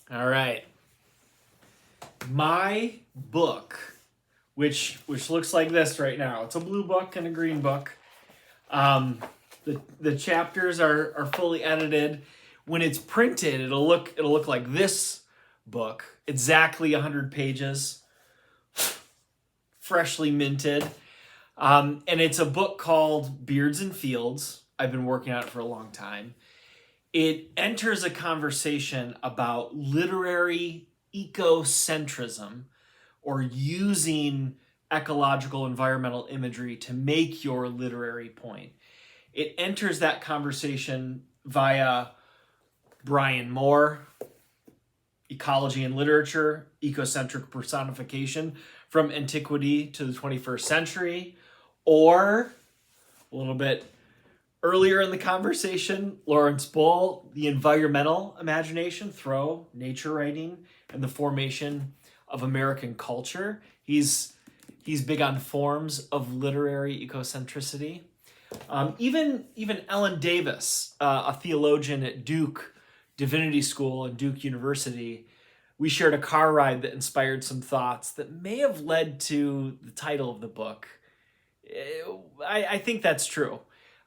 All right. My book, which looks like this right now. It's a blue book and a green book. The chapters are fully edited. When it's printed, it'll look like this book. Exactly 100 pages, freshly minted. And it's a book called Beards+Fields. I've been working on it for a long time. It enters a conversation about literary ecocentrism, or using ecological environmental imagery to make your literary point. It enters that conversation via Brian Moore, Ecology and Literature, Ecocentric Personification from Antiquity to the 21st Century, or a little bit earlier in the conversation, Lawrence Bull, The Environmental Imagination, Thoreau, Nature Writing, and the Formation of American Culture. He's big on forms of literary ecocentricity. Even Ellen Davis, a theologian at Duke Divinity School and Duke University, we shared a car ride that inspired some thoughts that may have led to the title of the book. I think that's true.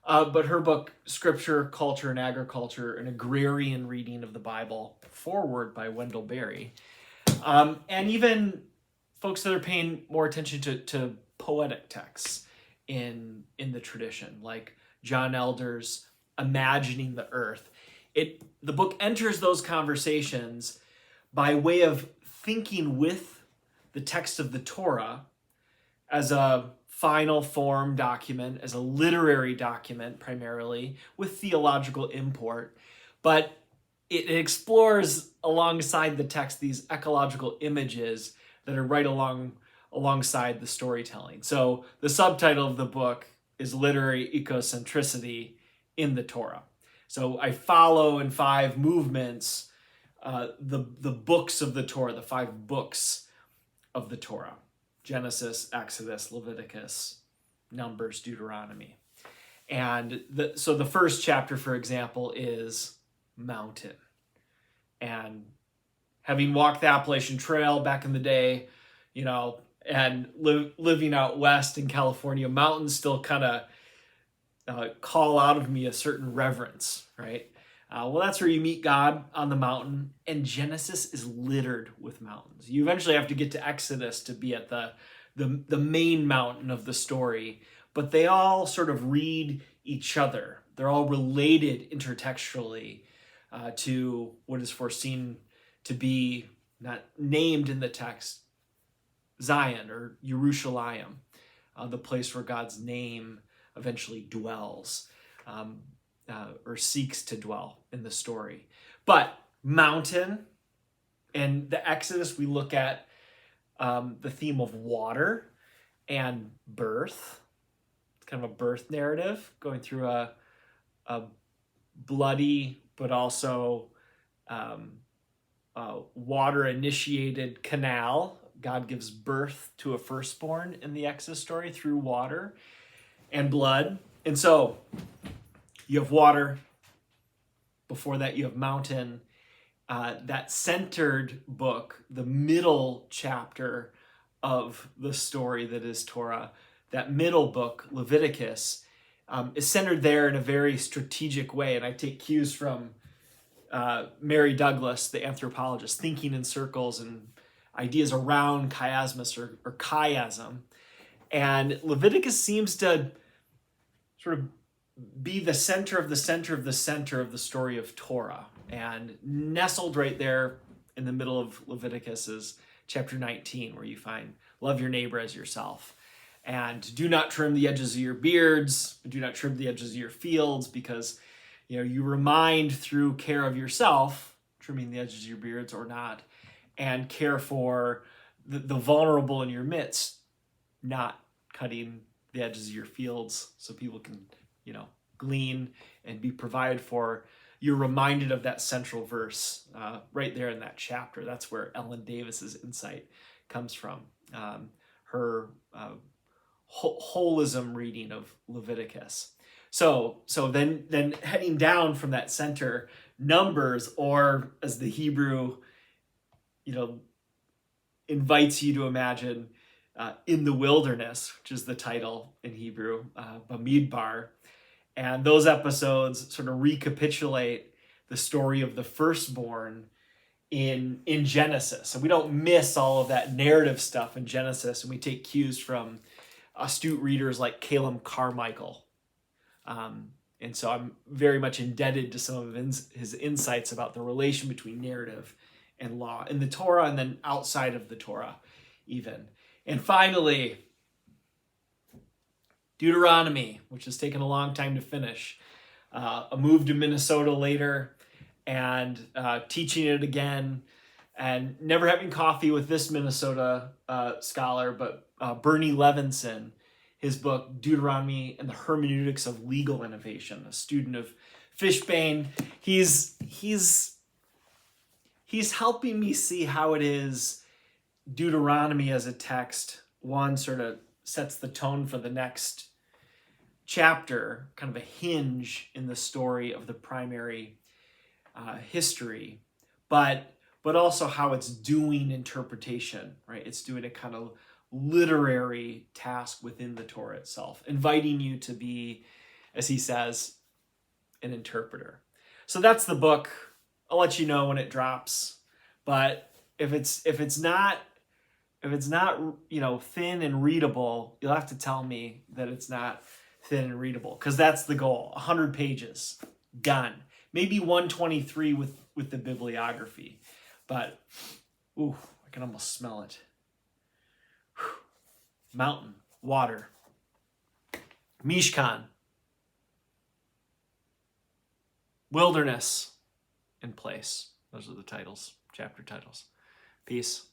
But her book, Scripture, Culture, and Agriculture, an agrarian reading of the Bible, foreword by Wendell Berry. And even folks that are paying more attention to poetic texts in the tradition, like John Elder's Imagining the Earth. The book enters those conversations by way of thinking with the text of the Torah as a final form document, as a literary document primarily, with theological import. But it explores alongside the text these ecological images that are right alongside the storytelling. So the subtitle of the book is Literary Ecocentricity in the Torah. So I follow in 5 movements the books of the Torah, the 5 books of the Torah: Genesis, Exodus, Leviticus, Numbers, Deuteronomy. And so the first chapter, for example, is mountain. And having walked the Appalachian Trail back in the day, and living out west in California, mountains still kind of call out of me a certain reverence, right? Well, that's where you meet God, on the mountain, and Genesis is littered with mountains. You eventually have to get to Exodus to be at the main mountain of the story, but they all sort of read each other. They're all related intertextually to what is foreseen to be, not named in the text, Zion or Yerushalayim, the place where God's name eventually dwells. Or seeks to dwell in the story. But mountain and the Exodus, we look at the theme of water and birth. It's kind of a birth narrative going through a bloody but also water-initiated canal. God gives birth to a firstborn in the Exodus story through water and blood. And so you have water. Before that, you have mountain. That centered book, the middle chapter of the story that is Torah, that middle book, Leviticus, is centered there in a very strategic way. And I take cues from Mary Douglas, the anthropologist, thinking in circles and ideas around chiasmus or chiasm. And Leviticus seems to sort of be the center of the center of the center of the story of Torah. And nestled right there in the middle of Leviticus is chapter 19, where you find love your neighbor as yourself. And do not trim the edges of your beards, do not trim the edges of your fields, because you remind through care of yourself, trimming the edges of your beards or not, and care for the vulnerable in your midst, not cutting the edges of your fields so people can glean and be provided for. You're reminded of that central verse right there in that chapter. That's where Ellen Davis's insight comes from. Her holism reading of Leviticus. So then heading down from that center, Numbers, or as the Hebrew invites you to imagine in the wilderness, which is the title in Hebrew, Bamidbar. And those episodes sort of recapitulate the story of the firstborn in Genesis. So we don't miss all of that narrative stuff in Genesis, and we take cues from astute readers like Caleb Carmichael. And so I'm very much indebted to some of his insights about the relation between narrative and law in the Torah, and then outside of the Torah even. And finally, Deuteronomy, which has taken a long time to finish. A move to Minnesota later, and teaching it again, and never having coffee with this Minnesota scholar, but Bernie Levinson, his book Deuteronomy and the Hermeneutics of Legal Innovation, a student of Fishbane. He's helping me see how it is Deuteronomy as a text, one, sort of sets the tone for the next chapter, kind of a hinge in the story of the primary history, but also how it's doing interpretation, right? It's doing a kind of literary task within the Torah itself, inviting you to be, as he says, an interpreter. So that's the book. I'll let you know when it drops. But if it's not thin and readable, you'll have to tell me that it's not thin and readable, because that's the goal. 100 pages, done. Maybe 123 with the bibliography, but ooh, I can almost smell it. Whew. Mountain, water, Mishkan, wilderness, and place. Those are the titles, chapter titles. Peace.